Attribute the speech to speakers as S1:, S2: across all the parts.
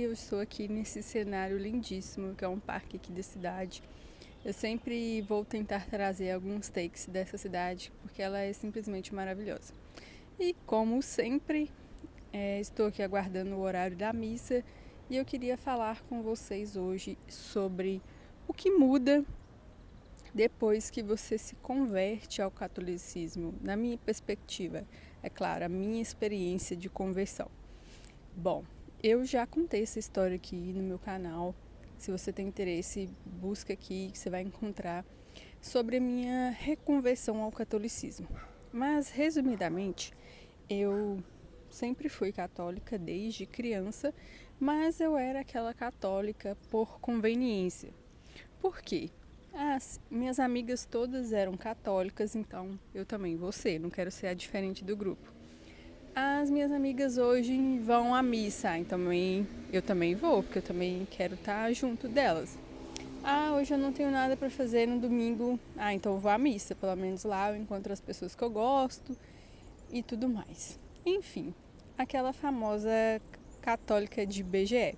S1: eu estou aqui nesse cenário lindíssimo, que é um parque aqui da cidade. Eu sempre vou tentar trazer alguns takes dessa cidade, porque ela é simplesmente maravilhosa. E como sempre, estou aqui aguardando o horário da missa e eu queria falar com vocês hoje sobre o que muda depois que você se converte ao catolicismo, na minha perspectiva, é claro, a minha experiência de conversão. Bom, eu já contei essa história aqui no meu canal. Se você tem interesse, busca aqui que você vai encontrar sobre a minha reconversão ao catolicismo. Mas, resumidamente, eu sempre fui católica desde criança, mas eu era aquela católica por conveniência. Por quê? Minhas amigas todas eram católicas, então eu também vou ser, não quero ser a diferente do grupo. As minhas amigas hoje vão à missa, então eu também vou, porque eu também quero estar junto delas. Hoje eu não tenho nada para fazer no domingo, então eu vou à missa, pelo menos lá eu encontro as pessoas que eu gosto e tudo mais. Enfim, aquela famosa católica de BGE.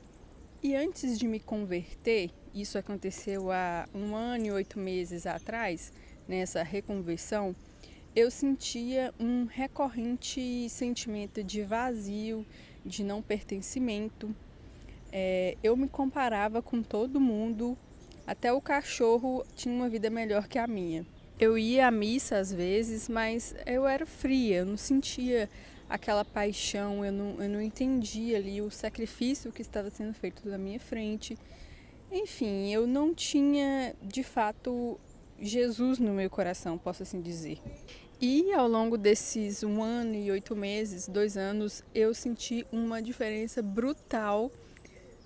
S1: E antes de me converter, isso aconteceu há 1 ano e 8 meses atrás, nessa reconversão, eu sentia um recorrente sentimento de vazio, de não pertencimento. Eu me comparava com todo mundo, até o cachorro tinha uma vida melhor que a minha. Eu ia à missa às vezes, mas eu era fria, eu não sentia aquela paixão, eu não entendia ali o sacrifício que estava sendo feito na minha frente. Enfim, eu não tinha de fato Jesus no meu coração, posso assim dizer. E ao longo desses 1 ano e 8 meses, 2 anos, eu senti uma diferença brutal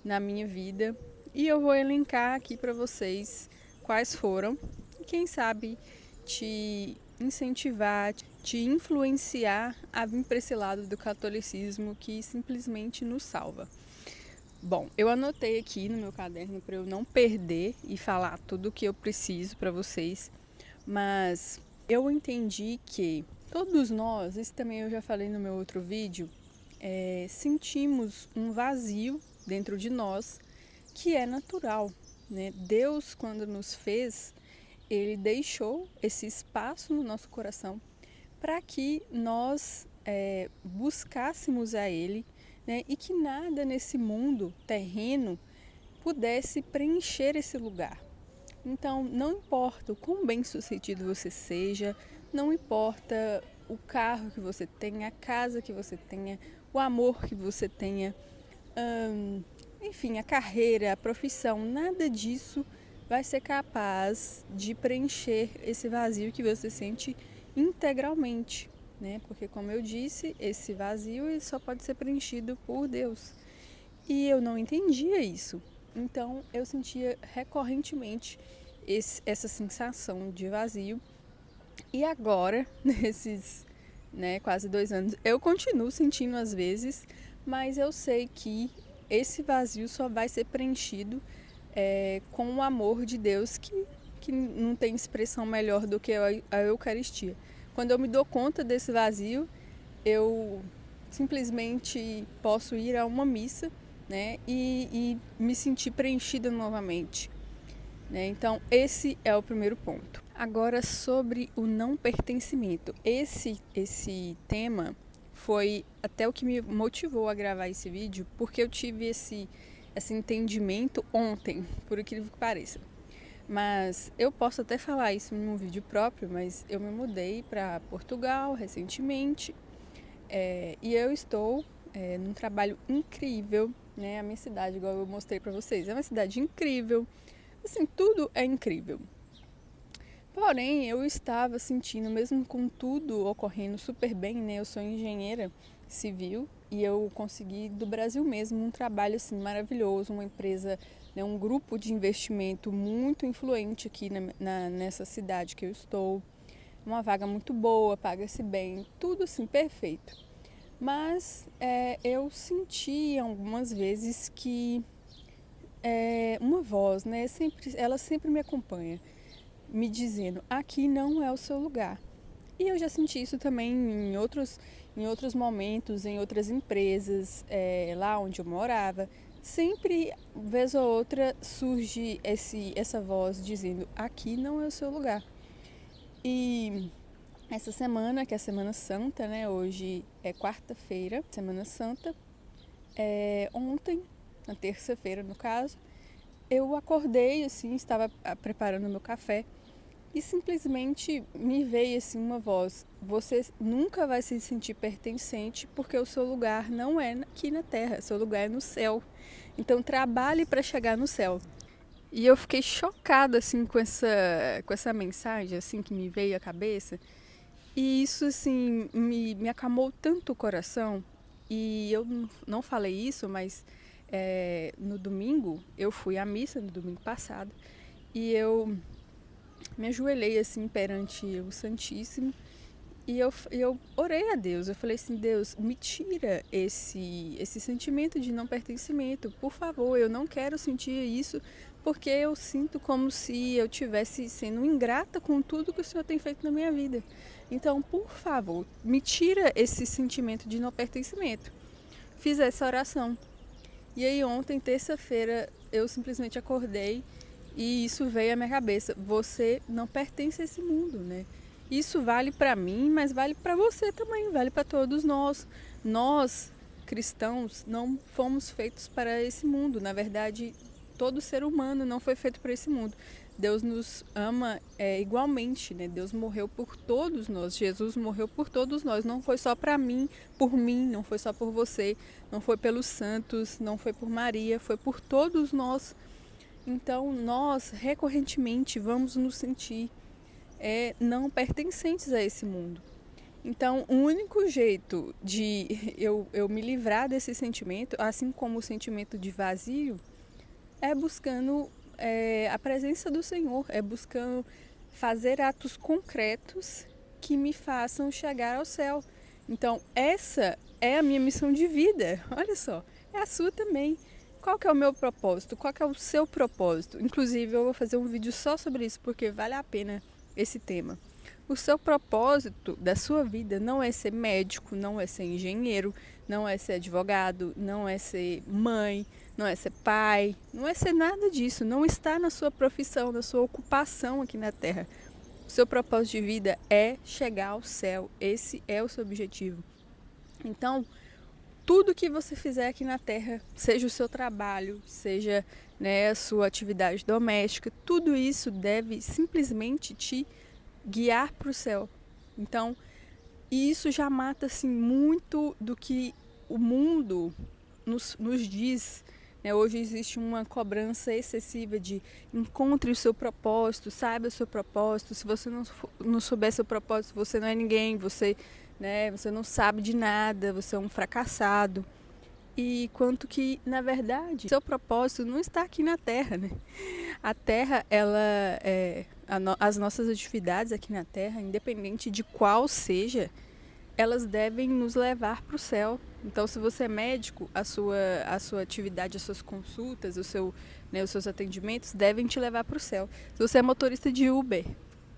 S1: na minha vida. E eu vou elencar aqui para vocês quais foram. Quem sabe te incentivar, te influenciar a vir para esse lado do catolicismo que simplesmente nos salva. Bom, eu anotei aqui no meu caderno para eu não perder e falar tudo o que eu preciso para vocês, mas eu entendi que todos nós, isso também eu já falei no meu outro vídeo, sentimos um vazio dentro de nós que é natural, né? Deus, quando nos fez, ele deixou esse espaço no nosso coração para que nós buscássemos a Ele, né? E que nada nesse mundo terreno pudesse preencher esse lugar. Então, não importa o quão bem-sucedido você seja, não importa o carro que você tenha, a casa que você tenha, o amor que você tenha, enfim, a carreira, a profissão, nada disso vai ser capaz de preencher esse vazio que você sente integralmente, né? Porque, como eu disse, esse vazio ele só pode ser preenchido por Deus. E eu não entendia isso. Então, eu sentia recorrentemente essa sensação de vazio. E agora, nesses quase 2 anos, eu continuo sentindo às vezes, mas eu sei que esse vazio só vai ser preenchido com o amor de Deus que não tem expressão melhor do que a Eucaristia. Quando eu me dou conta desse vazio, eu simplesmente posso ir a uma missa, né, e me sentir preenchida novamente. Né? Então, esse é o primeiro ponto. Agora, sobre o não pertencimento. Esse tema foi até o que me motivou a gravar esse vídeo, porque eu tive esse entendimento ontem, por incrível que pareça. Mas eu posso até falar isso em um vídeo próprio, mas eu me mudei para Portugal recentemente e eu estou num trabalho incrível, né? A minha cidade, igual eu mostrei para vocês, é uma cidade incrível, assim, tudo é incrível. Porém, eu estava sentindo, mesmo com tudo ocorrendo super bem, né? Eu sou engenheira civil e eu consegui do Brasil mesmo um trabalho assim maravilhoso, uma empresa, né, um grupo de investimento muito influente aqui nessa cidade que eu estou, uma vaga muito boa, paga-se bem, tudo assim perfeito. Mas eu senti algumas vezes que uma voz, né, ela sempre me acompanha, me dizendo, aqui não é o seu lugar. E eu já senti isso também em outros momentos, em outras empresas, lá onde eu morava, sempre, vez ou outra, surge essa voz dizendo: aqui não é o seu lugar. E essa semana, que é a Semana Santa, né? Hoje é quarta-feira, Semana Santa. Ontem, na terça-feira no caso, eu acordei, assim, estava preparando meu café e simplesmente me veio assim uma voz: você nunca vai se sentir pertencente porque o seu lugar não é aqui na terra, seu lugar é no céu. Então trabalhe para chegar no céu. E eu fiquei chocada assim com essa mensagem assim que me veio à cabeça. E isso assim me acalmou tanto o coração. E eu não falei isso, mas no domingo eu fui à missa no domingo passado e eu me ajoelhei assim perante o Santíssimo e eu orei a Deus. Eu falei assim: Deus, me tira esse sentimento de não pertencimento, por favor. Eu não quero sentir isso, porque eu sinto como se eu estivesse sendo ingrata com tudo que o Senhor tem feito na minha vida. Então, por favor, me tira esse sentimento de não pertencimento. Fiz essa oração. E aí ontem, terça-feira, eu simplesmente acordei e isso veio à minha cabeça: você não pertence a esse mundo, né? Isso vale para mim, mas vale para você também, vale para todos nós. Nós, cristãos, não fomos feitos para esse mundo. Na verdade, todo ser humano não foi feito para esse mundo. Deus nos ama igualmente, né? Deus morreu por todos nós. Jesus morreu por todos nós. Não foi só para mim, por mim, não foi só por você, não foi pelos santos, não foi por Maria, foi por todos nós. Então, nós recorrentemente vamos nos sentir não pertencentes a esse mundo. Então, o único jeito de eu me livrar desse sentimento, assim como o sentimento de vazio, é buscando a presença do Senhor, é buscando fazer atos concretos que me façam chegar ao céu. Então, essa é a minha missão de vida. Olha só, é a sua também. Qual que é o meu propósito? Qual que é o seu propósito? Inclusive, eu vou fazer um vídeo só sobre isso, porque vale a pena esse tema. O seu propósito da sua vida não é ser médico, não é ser engenheiro, não é ser advogado, não é ser mãe, não é ser pai, não é ser nada disso. Não está na sua profissão, na sua ocupação aqui na Terra. O seu propósito de vida é chegar ao céu. Esse é o seu objetivo. Então, tudo que você fizer aqui na Terra, seja o seu trabalho, seja, né, a sua atividade doméstica, tudo isso deve simplesmente te guiar para o céu. Então, isso já mata assim, muito do que o mundo nos diz. Né? Hoje existe uma cobrança excessiva de encontre o seu propósito, saiba o seu propósito. Se você não souber seu propósito, você não é ninguém, você não sabe de nada, você é um fracassado. E quanto que, na verdade, seu propósito não está aqui na Terra, né? A Terra, as nossas atividades aqui na Terra, independente de qual seja, elas devem nos levar para o céu. Então, se você é médico, a sua atividade, as suas consultas, os seus atendimentos devem te levar para o céu. Se você é motorista de Uber,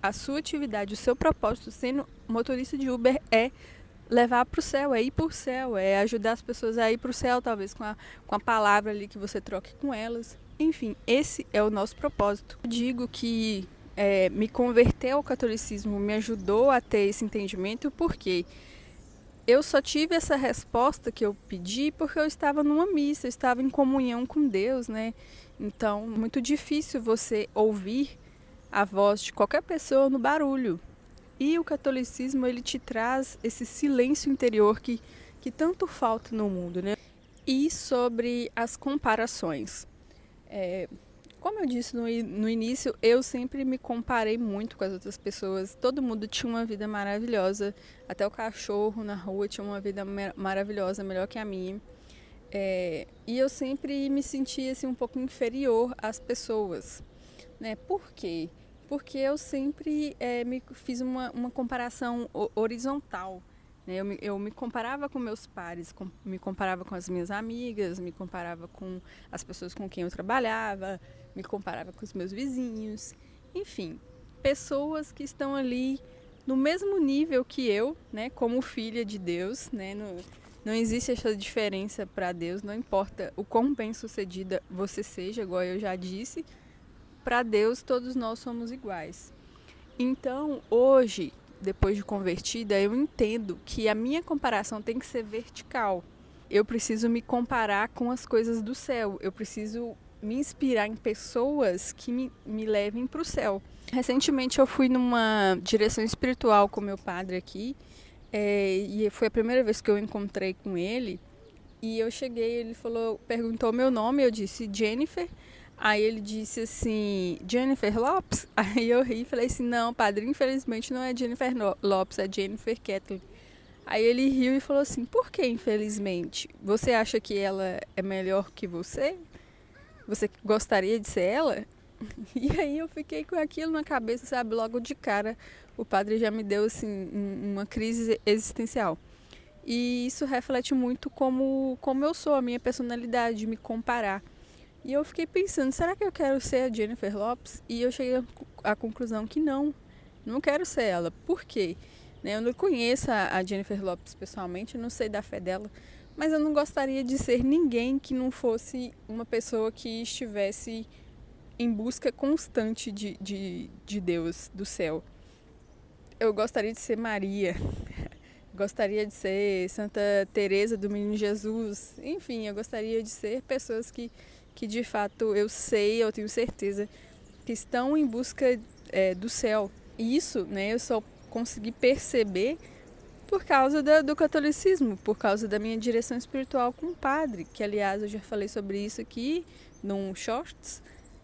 S1: a sua atividade, o seu propósito sendo motorista de Uber é levar para o céu, é ir para o céu, é ajudar as pessoas a ir para o céu, talvez com a palavra ali que você troque com elas. Enfim, esse é o nosso propósito. Eu digo que me converter ao catolicismo me ajudou a ter esse entendimento, porque eu só tive essa resposta que eu pedi porque eu estava numa missa, eu estava em comunhão com Deus, né? Então, muito difícil você ouvir a voz de qualquer pessoa no barulho. E o catolicismo, ele te traz esse silêncio interior que tanto falta no mundo, né? E sobre as comparações. Como eu disse no início, eu sempre me comparei muito com as outras pessoas. Todo mundo tinha uma vida maravilhosa. Até o cachorro na rua tinha uma vida maravilhosa, melhor que a minha. E eu sempre me sentia assim, um pouco inferior às pessoas. Né? Por quê? Porque eu sempre me fiz uma comparação horizontal. Né? Eu me comparava com meus pares, me comparava com as minhas amigas, me comparava com as pessoas com quem eu trabalhava, me comparava com os meus vizinhos. Enfim, pessoas que estão ali no mesmo nível que eu, né? Como filha de Deus, né? Não existe essa diferença para Deus, não importa o quão bem-sucedida você seja, igual eu já disse, para Deus todos nós somos iguais. Então, hoje, depois de convertida, eu entendo que a minha comparação tem que ser vertical. Eu preciso me comparar com as coisas do céu, eu preciso me inspirar em pessoas que me levem para o céu. Recentemente eu fui numa direção espiritual com meu padre aqui, e foi a primeira vez que eu encontrei com ele. E eu cheguei, ele perguntou meu nome, eu disse Jennifer. Aí ele disse assim, Jennifer Lopes? Aí eu ri e falei assim, não, padre, infelizmente não é Jennifer Lopes, é Jennifer Kathleen. Aí ele riu e falou assim, por que infelizmente? Você acha que ela é melhor que você? Você gostaria de ser ela? E aí eu fiquei com aquilo na cabeça, sabe, logo de cara. O padre já me deu assim uma crise existencial. E isso reflete muito como eu sou, a minha personalidade, de me comparar. E eu fiquei pensando, será que eu quero ser a Jennifer Lopes? E eu cheguei à conclusão que não quero ser ela. Por quê? Eu não conheço a Jennifer Lopes pessoalmente, eu não sei da fé dela, mas eu não gostaria de ser ninguém que não fosse uma pessoa que estivesse em busca constante de Deus, do céu. Eu gostaria de ser Maria, gostaria de ser Santa Teresa do Menino Jesus, enfim, eu gostaria de ser pessoas que de fato eu tenho certeza que estão em busca do céu. E isso, eu só consegui perceber por causa do catolicismo, por causa da minha direção espiritual com o padre, que aliás eu já falei sobre isso aqui num shorts,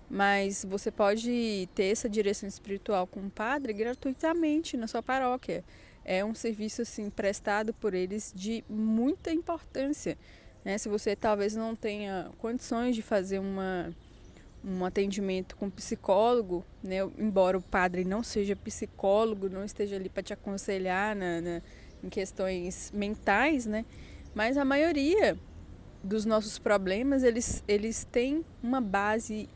S1: mas você pode ter essa direção espiritual com o padre gratuitamente na sua paróquia. É um serviço assim prestado por eles de muita importância. Se você talvez não tenha condições de fazer um atendimento com psicólogo, embora o padre não seja psicólogo, não esteja ali para te aconselhar em questões mentais, mas a maioria dos nossos problemas, eles têm uma base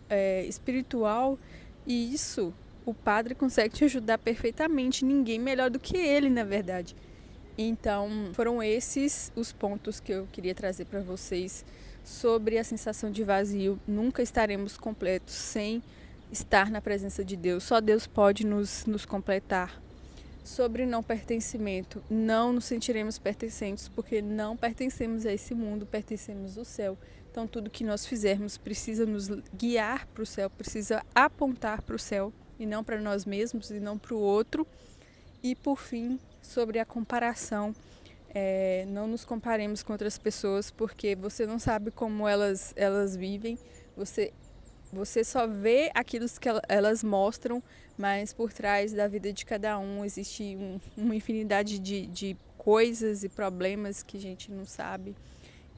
S1: espiritual, e isso o padre consegue te ajudar perfeitamente, ninguém melhor do que ele, na verdade. Então, foram esses os pontos que eu queria trazer para vocês sobre a sensação de vazio. Nunca estaremos completos sem estar na presença de Deus. Só Deus pode nos completar. Sobre não pertencimento, não nos sentiremos pertencentes, porque não pertencemos a esse mundo, pertencemos ao céu. Então, tudo que nós fizermos precisa nos guiar para o céu, precisa apontar para o céu, e não para nós mesmos, e não para o outro. E, por fim, sobre a comparação, não nos comparemos com outras pessoas, porque você não sabe como elas vivem, você só vê aquilo que elas mostram, mas por trás da vida de cada um existe uma infinidade de coisas e problemas que a gente não sabe.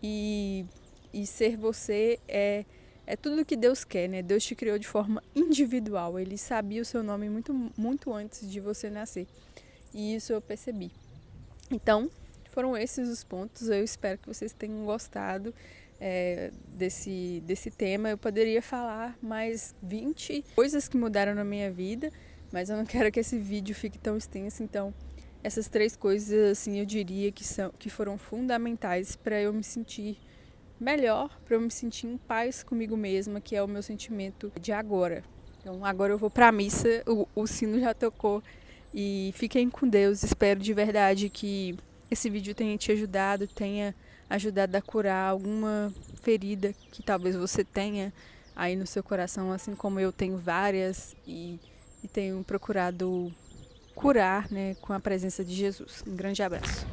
S1: E ser você é tudo o que Deus quer, Deus te criou de forma individual. Ele sabia o seu nome muito, muito antes de você nascer. E isso eu percebi. Então, foram esses os pontos. Eu espero que vocês tenham gostado desse tema. Eu poderia falar mais 20 coisas que mudaram na minha vida, mas eu não quero que esse vídeo fique tão extenso. Então, essas 3 coisas, assim, eu diria que foram fundamentais para eu me sentir melhor, para eu me sentir em paz comigo mesma, que é o meu sentimento de agora. Então, agora eu vou para a missa, o sino já tocou. E fiquem com Deus. Espero de verdade que esse vídeo tenha te ajudado, tenha ajudado a curar alguma ferida que talvez você tenha aí no seu coração, assim como eu tenho várias, e tenho procurado curar, com a presença de Jesus. Um grande abraço.